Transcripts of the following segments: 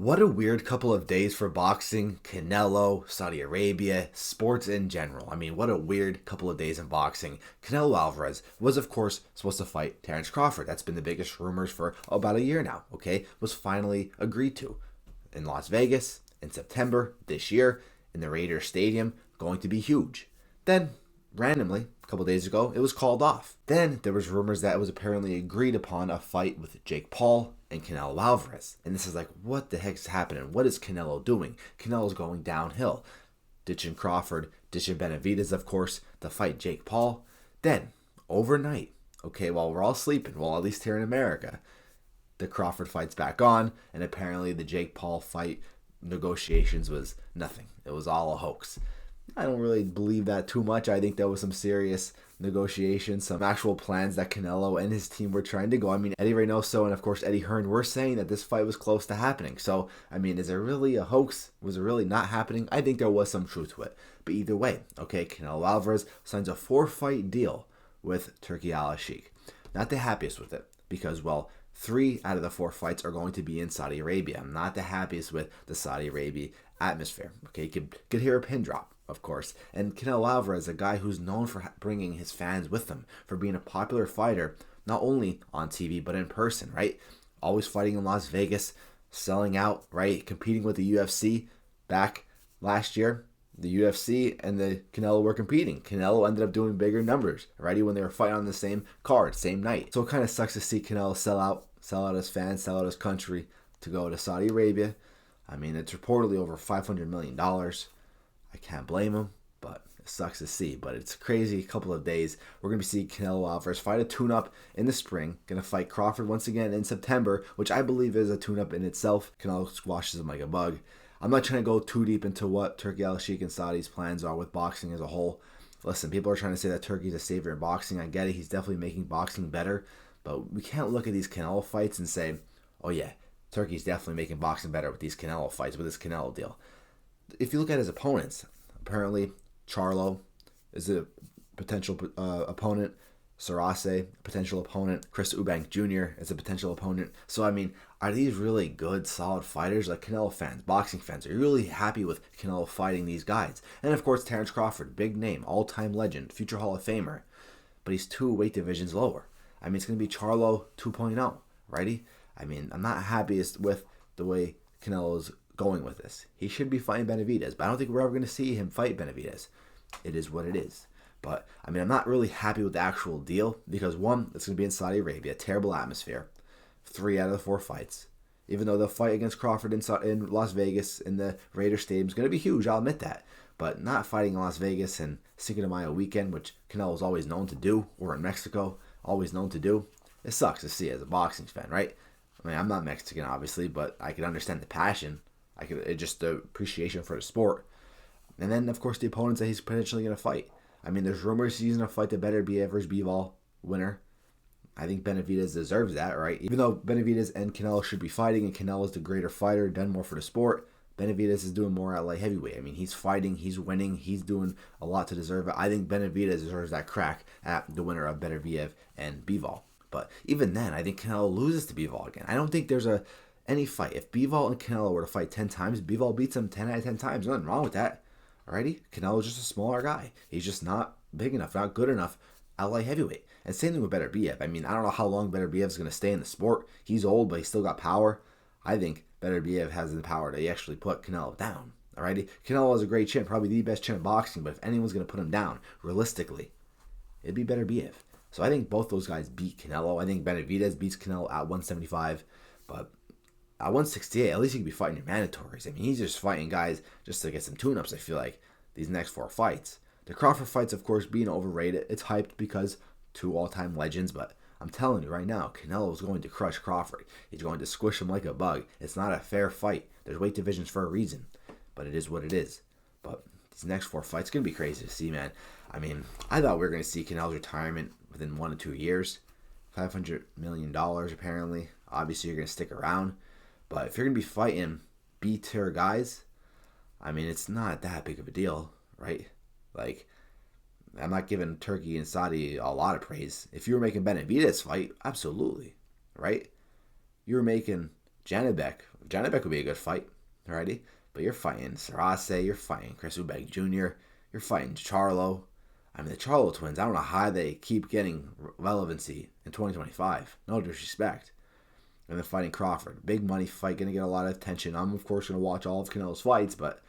What a weird couple of days for boxing, Canelo, Saudi Arabia, sports in general. I mean, what a weird couple of days in boxing. Canelo Alvarez was, of course, supposed to fight Terence Crawford. That's been the biggest rumors for about a year now, okay? Was finally agreed to in Las Vegas in September this year in the Raiders Stadium, going to be huge. Then, randomly, a couple days ago, it was called off. Then there was rumors that it was apparently agreed upon a fight with Jake Paul and Canelo Alvarez. And this is like, what the heck's happening? What is Canelo doing? Canelo's going downhill. Ditching Crawford, ditching Benavidez, of course, to fight Jake Paul. Then, overnight, okay, while we're all sleeping, well, at least here in America, the Crawford fight's back on, and apparently the Jake Paul fight negotiations was nothing. It was all a hoax. I don't really believe that too much. I think there was some serious negotiations, some actual plans that Canelo and his team were trying to go. I mean, Eddie Reynoso and, of course, Eddie Hearn were saying that this fight was close to happening. So, I mean, is it really a hoax? Was it really not happening? I think there was some truth to it. But either way, okay, Canelo Alvarez signs a 4-fight deal with Turki Al-Sheikh. Not the happiest with it because, well, 3 out of the 4 fights are going to be in Saudi Arabia. I'm not the happiest with the Saudi Arabia atmosphere. Okay, you could hear a pin drop, of course. And Canelo Alvarez, a guy who's known for bringing his fans with him, for being a popular fighter, not only on TV, but in person, right? Always fighting in Las Vegas, selling out, right? Competing with the UFC back last year. The UFC and the Canelo were competing. Canelo ended up doing bigger numbers, right? When they were fighting on the same card, same night. So it kind of sucks to see Canelo sell out his fans, sell out his country to go to Saudi Arabia. I mean, it's reportedly over $500 million. I can't blame him, but it sucks to see. But it's a crazy couple of days. We're going to be seeing Canelo Alvarez fight a tune-up in the spring. Going to fight Crawford once again in September, which I believe is a tune-up in itself. Canelo squashes him like a bug. I'm not trying to go too deep into what Turki Al-Sheikh and Saudi's plans are with boxing as a whole. Listen, people are trying to say that Turkey's a savior in boxing. I get it. He's definitely making boxing better. But we can't look at these Canelo fights and say, oh yeah, Turkey's definitely making boxing better with these Canelo fights, with this Canelo deal. If you look at his opponents, apparently Charlo is a potential opponent. Sarase, potential opponent. Chris Eubank Jr. is a potential opponent. So, I mean, are these really good, solid fighters? Like Canelo fans, boxing fans, are you really happy with Canelo fighting these guys? And, of course, Terence Crawford, big name, all-time legend, future Hall of Famer. But he's 2 weight divisions lower. I mean, it's going to be Charlo 2.0, righty? I mean, I'm not happiest with the way Canelo's going with this. He should be fighting Benavidez, but I don't think we're ever going to see him fight Benavidez. It is what it is. But, I mean, I'm not really happy with the actual deal because, 1, it's going to be in Saudi Arabia, terrible atmosphere. 3 out of the 4 fights. Even though the fight against Crawford in Las Vegas in the Raiders Stadium is going to be huge, I'll admit that. But not fighting in Las Vegas and Cinco de Mayo weekend, which Canelo's always known to do, or in Mexico, always known to do, it sucks to see as a boxing fan, right? I mean, I'm not Mexican, obviously, but I can understand the passion. Just the appreciation for the sport. And then, of course, the opponents that he's potentially going to fight. I mean, there's rumors he's going to fight the Beterbiev versus Bivol winner. I think Benavidez deserves that, right? Even though Benavidez and Canelo should be fighting, and Canelo's the greater fighter, done more for the sport, Benavidez is doing more at light heavyweight. I mean, he's fighting, he's winning, he's doing a lot to deserve it. I think Benavidez deserves that crack at the winner of Beterbiev and Bivol. But even then, I think Canelo loses to Bivol again. I don't think there's any fight. If Bivol and Canelo were to fight 10 times, Bivol beats him 10 out of 10 times. Nothing wrong with that. Alrighty? Canelo's just a smaller guy. He's just not big enough, not good enough at light heavyweight. And same thing with Beterbiev. I mean, I don't know how long Beterbiev is going to stay in the sport. He's old, but he's still got power. I think Beterbiev has the power to actually put Canelo down. Alrighty? Canelo is a great chin, probably the best chin in boxing, but if anyone's going to put him down, realistically, it'd be Beterbiev. So I think both those guys beat Canelo. I think Benavidez beats Canelo at 175, but at 168, at least he could be fighting your mandatories. I mean, he's just fighting guys just to get some tune-ups, I feel like, these next 4 fights. The Crawford fight's, of course, being overrated. It's hyped because 2 all-time legends, but I'm telling you right now, Canelo is going to crush Crawford. He's going to squish him like a bug. It's not a fair fight. There's weight divisions for a reason, but it is what it is. But these next 4 fights, it's going to be crazy to see, man. I mean, I thought we were going to see Canelo's retirement within 1 to 2 years. $500 million, apparently. Obviously, you're going to stick around. But if you're going to be fighting B-tier guys, I mean, it's not that big of a deal, right? Like, I'm not giving Turkey and Saudi a lot of praise. If you were making Benavidez fight, absolutely, right? You were making Janibek would be a good fight, alrighty. But you're fighting Sarase, you're fighting Chris Eubank Jr., you're fighting Charlo. I mean, the Charlo twins, I don't know how they keep getting relevancy in 2025. No disrespect. And then fighting Crawford. Big money fight, going to get a lot of attention. I'm, of course, going to watch all of Canelo's fights, but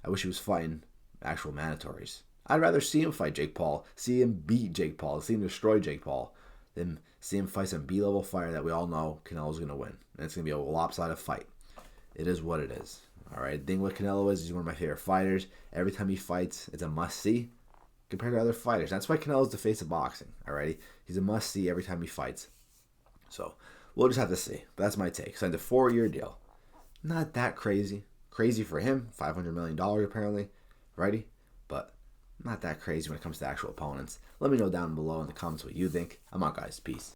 I wish he was fighting actual mandatories. I'd rather see him fight Jake Paul, see him beat Jake Paul, see him destroy Jake Paul, than see him fight some B-level fighter that we all know Canelo's going to win. And it's going to be a lopsided fight. It is what it is. All right, the thing with Canelo is he's one of my favorite fighters. Every time he fights, it's a must-see compared to other fighters. That's why Canelo's the face of boxing, all right? He's a must-see every time he fights. So we'll just have to see. But that's my take. Signed a 4-year deal. Not that crazy. Crazy for him. $500 million apparently. Righty? But not that crazy when it comes to actual opponents. Let me know down below in the comments what you think. I'm out, guys. Peace.